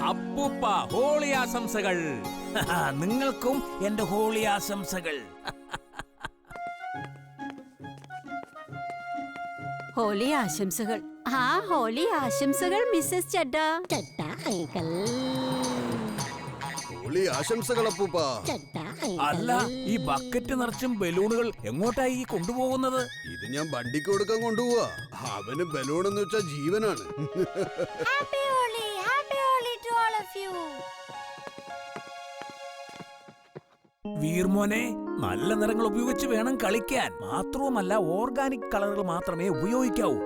അപ്പൂപ്പ ഹോളി ആശംസകൾ. നിങ്ങൾക്കും എന്റെ ഹോളി ആശംസകൾ. ഹോളി ആശംസകൾ. ഹോളി ആശംസകൾ മിസ്സസ് ചഡ്ഡ. അങ്കിൾ. ഹോളി ആശംസകൾ അപ്പൂപ്പ. അല്ല, ഈ ബക്കറ്റ് നിറച്ചും ബലൂണുകൾ എങ്ങോട്ടായി കൊണ്ടുപോകുന്നത്? ഇത് ഞാൻ വണ്ടിക്ക് കൊടുക്കാൻ കൊണ്ടുപോവാ. അവന് ബലൂൺ എന്ന് വെച്ചാൽ ജീവനാണ്. Happy Holi, happy Holi to all of you. വീർമോനെ, നല്ല നിറങ്ങൾ ഉപയോഗിച്ച് വേണം കളിക്കാൻ. മാത്രവുമല്ല, ഓർഗാനിക് കളറുകൾ മാത്രമേ ഉപയോഗിക്കാവൂ.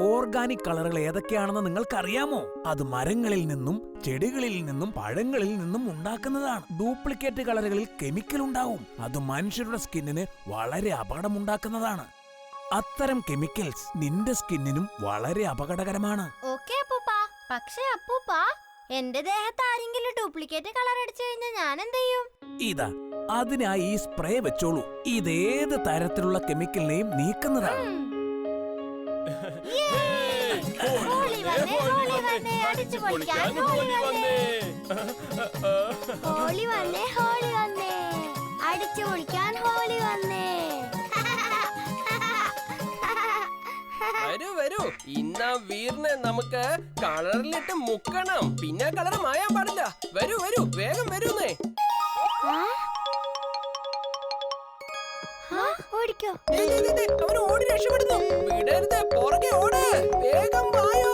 ഓർഗാനിക് കളറുകൾ ഏതൊക്കെയാണെന്ന് നിങ്ങൾക്കറിയാമോ? അത് മരങ്ങളിൽ നിന്നും ചെടികളിൽ നിന്നും പഴങ്ങളിൽ നിന്നും ഉണ്ടാക്കുന്നതാണ്. ഡ്യൂപ്ലിക്കേറ്റ് കളറുകളിൽ കെമിക്കൽ ഉണ്ടാവും. അത് മനുഷ്യരുടെ സ്കിന്നിന് വളരെ അപകടമുണ്ടാക്കുന്നതാണ്. അത്തരം കെമിക്കൽസ് നിന്റെ സ്കിന്നിനും വളരെ അപകടകരമാണ്. ഓക്കേ അപ്പൂപ്പ. പക്ഷേ അപ്പൂപ്പ, എന്റെ ദേഹത്ത് ആരെങ്കിലും ഡ്യൂപ്ലിക്കേറ്റ് കളർ അടിച്ചു കഴിഞ്ഞാൽ ഞാൻ എന്ത് ചെയ്യും? ഇതാ, അതിനായി ഈ സ്പ്രേ വെച്ചോളൂ. ഇതേത് തരത്തിലുള്ള കെമിക്കലിനെയും നീക്കുന്നതാണ്. ഹോളി വന്നേ, ഹോളി വന്നേ, അടിച്ചു പൊളിക്കാൻ ഹോളി വന്നേ. ഹോളി വന്നേ, ഹോളി വന്നേ, അടിച്ചു പൊളിക്കാൻ ഹോളി വന്നേ. വരൂ വരൂ, ഇന്നാ വീറിനെ നമുക്ക് കളറിലിട്ട് മുക്കണം. പിന്നെ കളർ മായാൻ പാടില്ല. വരൂ വരൂ, വേഗം വരൂന്നേ. ഓടിക്കോ. അവൻ ഓടി രക്ഷപ്പെടുന്നു. വിടരുത്, പുറകെ ഓട്. വേഗം വായോ.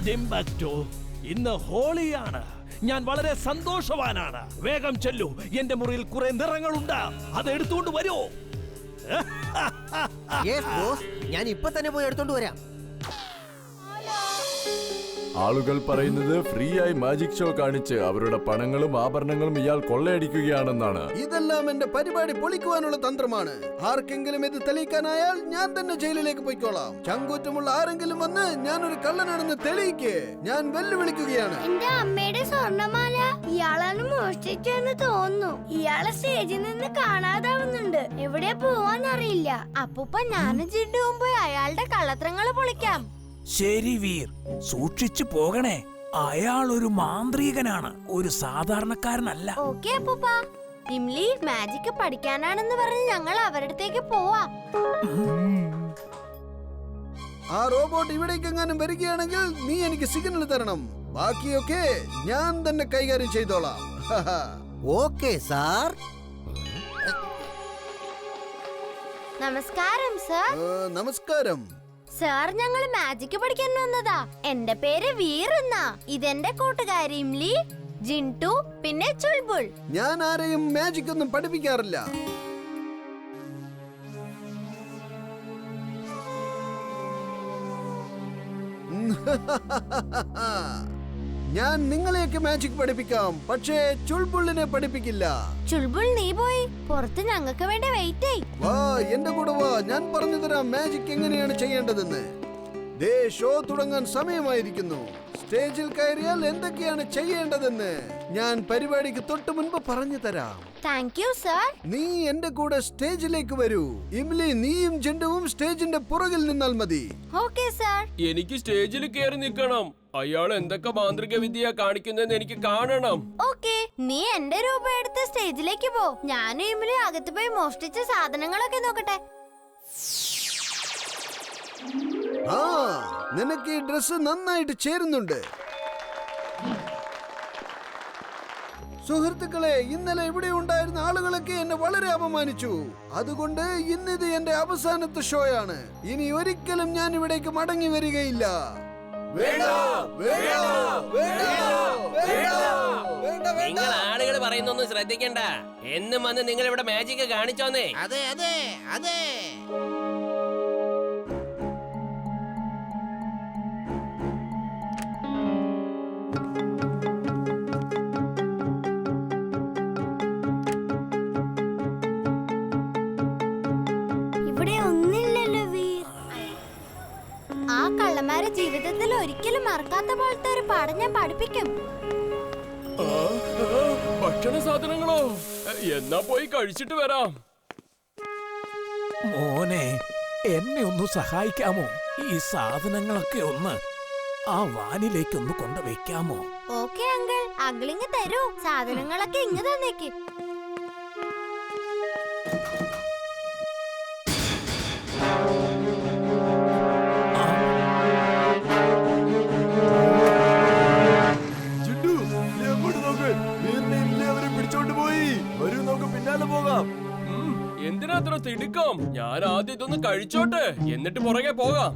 ജിംബാക്ടോ, ഇന്ന് ഹോളിയാണ്. ഞാൻ വളരെ സന്തോഷവാനാണ്. വേഗം ചെല്ലൂ, എന്റെ മുറിയിൽ കുറെ നിറങ്ങളുണ്ട്. അത് എടുത്തുകൊണ്ട് വരൂ. ഞാൻ ഇപ്പൊ തന്നെ പോയി എടുത്തോണ്ട് വരാം. ആളുകൾ പറയുന്നത് ഫ്രീ ആയി മാജിക് ഷോ കാണിച്ച് അവരുടെ പണങ്ങളും ആഭരണങ്ങളും ഇയാൾ കൊള്ളയടിക്കുകയാണെന്നാണ്. ഇതെല്ലാം എന്റെ പരിപാടി പൊളിക്കുവാനുള്ള തന്ത്രമാണ്. ആർക്കെങ്കിലും ഇത് തെളിയിക്കാനായാൽ ഞാൻ തന്നെ ജയിലിലേക്ക് പോയിക്കോളാം. ചങ്കൂറ്റമുള്ള ആരെങ്കിലും വന്ന് ഞാനൊരു കള്ളനാണെന്ന് തെളിയിക്കേ. ഞാൻ വെല്ലുവിളിക്കുകയാണ്. എന്റെ അമ്മയുടെ സ്വർണ്ണമാല ഇയാളാണ് മോഷ്ടിച്ചെന്ന് തോന്നുന്നു. ഇയാളെ സ്റ്റേജിൽ നിന്ന് കാണാതാവുന്നുണ്ട്. എവിടെ പോവാന്നറിയില്ല. അപ്പൂപ്പ ഞാനും ജിണ്ടുവും പോയി അയാളുടെ കള്ളത്തരങ്ങൾ പൊളിക്കാം. ശരി വീർ, സൂക്ഷിച്ചു പോകണേ. അയാൾ ഒരു മാന്ത്രികനാണ്, ഒരു സാധാരണക്കാരനല്ല. ഓക്കേ അപ്പൂപ്പ. ഇംലി മാജിക് പഠിക്കാനാണെന്ന് പറഞ്ഞ് ഞങ്ങൾ അവരടുത്തേക്ക് പോവാം. ആ റോബോട്ട് ഇവിടേക്കെങ്ങാനും വരികയാണെങ്കിൽ നീ എനിക്ക് സിഗ്നൽ തരണം. ബാക്കിയൊക്കെ ഞാൻ തന്നെ കൈകാര്യം ചെയ്തോളാം. Okay sir. നമസ്കാരം സർ. നമസ്കാരം സാർ, ഞങ്ങൾ മാജിക് പഠിക്കാൻ വന്നതാ. എന്റെ പേര് വീർ എന്നാ. ഇതെന്റെ കൂട്ടുകാരി ഇംലി, ജിൻടു, പിന്നെ ചുൾബുൾ. ഞാൻ ആരെയും മാജിക് ഒന്നും പഠിപ്പിക്കാറില്ല. ഞാൻ നിങ്ങളെയൊക്കെ മാജിക് പഠിപ്പിക്കാം, പക്ഷേ ചുൾബുള്ളിനെ പഠിപ്പിക്കില്ല. ചുൾബുൾ, നീ പോയി പുറത്ത് ഞങ്ങൾക്ക് വേണ്ടി വെയിറ്റ് ചെയ്. വാ, എന്റെ കൂടെ വാ. ഞാൻ പറഞ്ഞു തരാം മാജിക് എങ്ങനെയാണ് ചെയ്യേണ്ടതെന്ന്. ദേ, ഷോ തുടങ്ങാൻ സമയമായിരിക്കുന്നു. സ്റ്റേജിൽ കയറിയാൽ എന്തൊക്കെയാണ് ചെയ്യേണ്ടതെന്ന് ഞാൻ പരിപാടിക്ക് തൊട്ട് മുൻപ് പറഞ്ഞു തരാം. Thank you sir. നീ എന്റെ കൂടെ സ്റ്റേജിലേക്ക് വരൂ. ഇംലി, നീയും ജണ്ടുവും സ്റ്റേജിന്റെ പുറകിൽ നിന്നാൽ മതി. Okay sir. എനിക്ക് സ്റ്റേജിൽ കയറി നിൽക്കണം. അയാൾ എന്തൊക്കെ മാന്ത്രിക വിദ്യ കാണിക്കുന്നെന്ന് എനിക്ക് കാണണം. ഓക്കേ, നീ എന്റെ രൂപം എടുത്ത് സ്റ്റേജിലേക്ക് പോ. ഞാനും ഇംലി അകത്ത് പോയി മോഷ്ടിച്ച സാധനങ്ങളൊക്കെ നോക്കട്ടെ. ആ, നിനക്ക് ഈ ഡ്രസ് നന്നായിട്ട് ചേരുന്നുണ്ട്. സുഹൃത്തുക്കളെ, ഇന്നലെ ഇവിടെ ഉണ്ടായിരുന്ന ആളുകളൊക്കെ എന്നെ വളരെ അപമാനിച്ചു. അതുകൊണ്ട് ഇന്നിത് എന്റെ അവസാനത്തെ ഷോയാണ്. ഇനി ഒരിക്കലും ഞാൻ ഇവിടേക്ക് മടങ്ങി വരികയില്ല. നിങ്ങൾ ആളുകൾ പറയുന്നൊന്നും ശ്രദ്ധിക്കണ്ട. എന്നും വന്ന് നിങ്ങൾ ഇവിടെ മാജിക് കാണിച്ചോന്നേ. അതെ അതെ അതെ. അങ്കിള് ജീവിതത്തിൽ ഒരിക്കലും മറക്കാത്ത പോലത്തെ ഒരു പാഠം ഞാൻ പഠിപ്പിക്കും. ഭക്ഷണ സാധനങ്ങളോ? എന്നാ പോയി കഴിച്ചിട്ട് വരാം. മോനെ, എന്നെ ഒന്ന് സഹായിക്കാമോ? ഈ സാധനങ്ങളൊക്കെ ഒന്ന് ആ വാനിലേക്കൊന്ന് കൊണ്ടുവയ്ക്കാമോ? ഓക്കെ അങ്കിൾ, അങ്കിളിങ് തരൂ. സാധനങ്ങളൊക്കെ ഇങ്ങ് തന്നേക്ക്. പിന്നാലെ പോകാം. എന്തിനാ അത്ര തിടുക്കം? ഞാൻ ആദ്യം ഇതൊന്ന് കഴിച്ചോട്ടെ, എന്നിട്ട് പുറകെ പോകാം.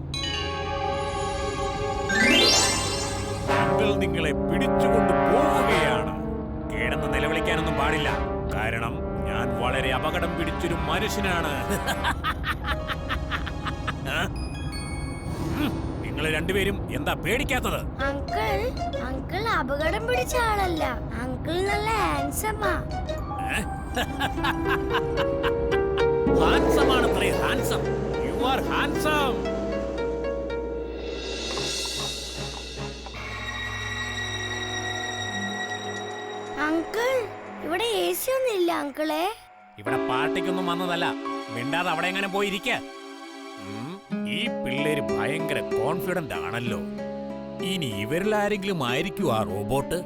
അങ്കിൾ നിങ്ങളെ പിടിച്ചുകൊണ്ട് പോവുകയാണ്. കേടെന്ന് നിലവിളിക്കാനൊന്നും പാടില്ല, കാരണം ഞാൻ വളരെ അപകടം പിടിച്ചൊരു മനുഷ്യനാണ്. നിങ്ങൾ രണ്ടുപേരും എന്താ പേടിക്കാത്തത്? അങ്കിൾ അപകടം പിടിച്ച ആളല്ല. അങ്കിൾ നല്ല ഹാൻസമാ. ഹാൻസം ആണ്, handsome. You are handsome. Uncle, ഇവിടെ AC ഒന്നും ഇല്ല അങ്കിളെ. ഇവിടെ പാർട്ടിക്കൊന്നും വന്നതല്ല. മിണ്ടാതെ അവിടെ എങ്ങനെ പോയിരിക്ക. ഈ പിള്ളേര് ഭയങ്കര കോൺഫിഡന്റ് ആണല്ലോ. ഇനി ഇവരിൽ ആരെങ്കിലും ആയിരിക്കും ആ റോബോട്ട്?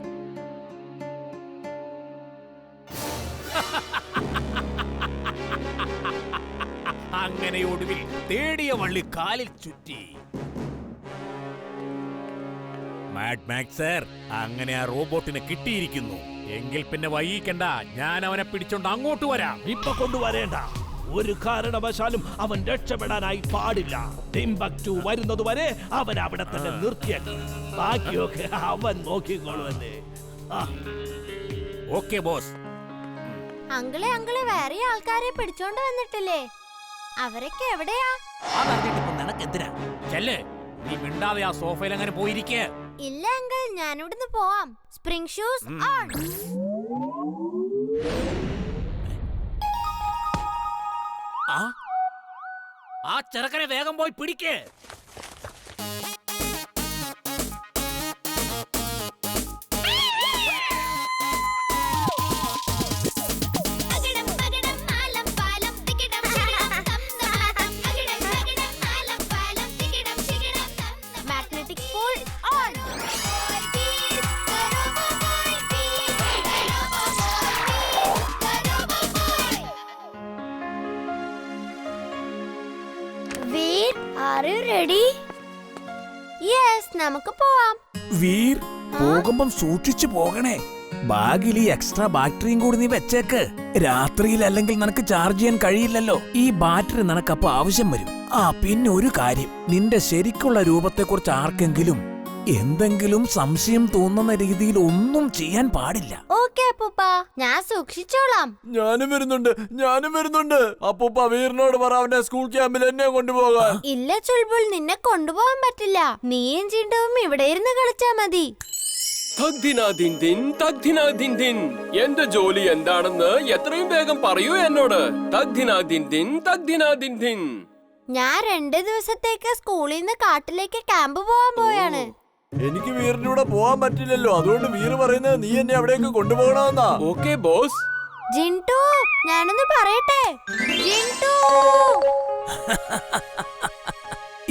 അങ്ങനെ ഒടുവിൽ തേടിയ വള്ളി കാലിൽ ചുറ്റി. മാഡ് മാക്സ് സർ, അങ്ങനെ ആ റോബോട്ടിനെ കിട്ടിയിരിക്കുന്നു. എങ്കിൽ പിന്നെ വൈകിക്കണ്ട, ഞാൻ അവനെ പിടിച്ചോണ്ട് അങ്ങോട്ട് വരാം. ഇപ്പൊ കൊണ്ടുവരേണ്ട. ഒരു കാരണവശാലും അവൻ രക്ഷപ്പെടാനായി പാടില്ല. ടിംബക്ടു വരുന്നതുവരെ അവൻ അവിടെ തന്നെ നിർത്തിയേക്കും. ബാക്കിയൊക്കെ അവൻ നോക്കിക്കോളുവല്ലേ. Okay boss. അങ്കിളെ വേറെ ആൾക്കാരെ പിടിച്ചോണ്ട് വന്നിട്ടില്ലേ? അവരൊക്കെ എവിടെയാ? നിനക്കെന്തിനാ? ചെല്ല്, നീ മിണ്ടാതെ ആ സോഫയിൽ അങ്ങനെ പോയിരിക്കേ. ഇല്ല അങ്കിൾ, ഞാനിവിടുന്ന് പോവാം. Spring shoes on. ആ ചെറുക്കനെ വേഗം പോയി പിടിക്കേ. Are you ready? Yes, നമുക്ക് പോവാം. വീർ, പോകുമ്പം സൂക്ഷിച്ചു പോകണേ. ബാഗിൽ ഈ എക്സ്ട്രാ ബാറ്ററിയും കൂടി നീ വെച്ചേക്ക്. രാത്രിയിൽ അല്ലെങ്കിൽ നിനക്ക് ചാർജ് ചെയ്യാൻ കഴിയില്ലല്ലോ. ഈ ബാറ്ററി നിനക്കപ്പോ ആവശ്യം വരും. പിന്നെ ഒരു കാര്യം, നിന്റെ ശരിക്കുള്ള രൂപത്തെക്കുറിച്ച് ആർക്കെങ്കിലും എന്തെങ്കിലും സംശയം തോന്നുന്ന രീതിയിൽ ഒന്നും ചെയ്യാൻ പാടില്ല. ഓക്കേ അപ്പൂപ്പ, ഞാൻ സൂക്ഷിച്ചോളാം. ഞാനും വരുന്നുണ്ട്. അപ്പൂപ്പ വീറിനോട് പറ അവന്റെ സ്കൂൾ ക്യാമ്പിൽ എന്നെ കൊണ്ടുപോകാൻ. ഇല്ല ചുൾബുൾ, നിന്നെ കൊണ്ടുപോകാൻ പറ്റില്ല. നീയും ചിണ്ടുവും ഇവിടെ ഇരുന്ന് കളിച്ചാ മതി. എന്റെ ജോലി എന്താണെന്ന് എത്രയും വേഗം പറയൂ എന്നോട്. ഞാൻ 2 ദിവസത്തേക്ക് സ്കൂളിൽ നിന്ന് കാട്ടിലേക്ക് ക്യാമ്പ് പോവാൻ പോയാണ്. എനിക്ക് വീറിന്റെ കൂടെ പോവാൻ പറ്റില്ലല്ലോ. അതുകൊണ്ട് വീറ് പറയുന്നത് നീ എന്നെ അവിടേക്ക് കൊണ്ടുപോകണമെന്നാ. Okay boss. ജിൻടു, ഞാനൊന്ന് പറയട്ടെ. ജിൻടു,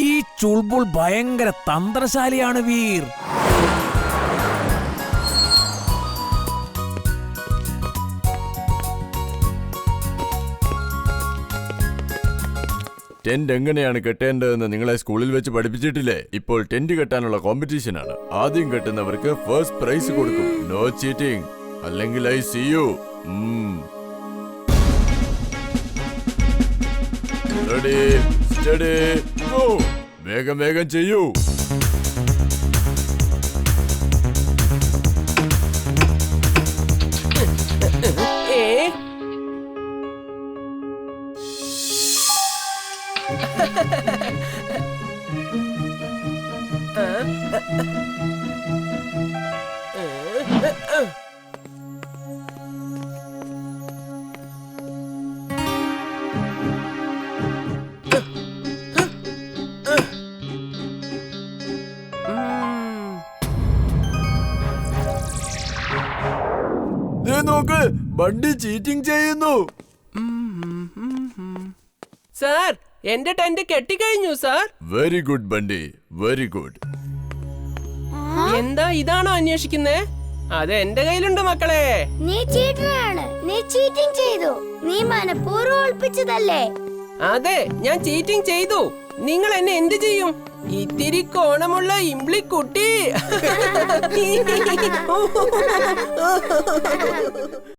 ഈ ചുൾബുൾ ഭയങ്കര തന്ത്രശാലിയാണ് വീർ. ടെന്റ് എങ്ങനെയാണ് കെട്ടേണ്ടതെന്ന് നിങ്ങളെ സ്കൂളിൽ വെച്ച് പഠിപ്പിച്ചിട്ടില്ലേ? ഇപ്പോൾ ടെന്റ് കെട്ടാനുള്ള കോമ്പറ്റീഷൻ ആണ്. ആദ്യം കെട്ടുന്നവർക്ക് ഫസ്റ്റ് പ്രൈസ് കൊടുക്കും. നോ ചീറ്റിംഗ്, അല്ലെങ്കിൽ I see you. Ready, steady, go. വേഗം ചെയ്യൂ. ദേ നോക്ക്, ബണ്ടി ചീറ്റിംഗ് ചെയ്യുന്നു. സാർ എന്റെ ടെന്റ് കെട്ടിക്കഴിഞ്ഞു sir. Very good Bunty, very good. എന്താ ഇതാണോ അന്വേഷിക്കുന്നേ? അത് എന്റെ കയ്യിലുണ്ട് മക്കളെ. നീ ചീറ്ററാണ്. നീ ചീറ്റിംഗ് ചെയ്തു. നീ മനഃപൂർവ്വം ഒളിപ്പിച്ചതല്ലേ? അതെ, ഞാൻ ചീറ്റിംഗ് ചെയ്തു. നിങ്ങൾ എന്നെ എന്ത് ചെയ്യും? ഇത്തിരി കോണമുള്ള ഇംബ്ലിക്കുട്ടി.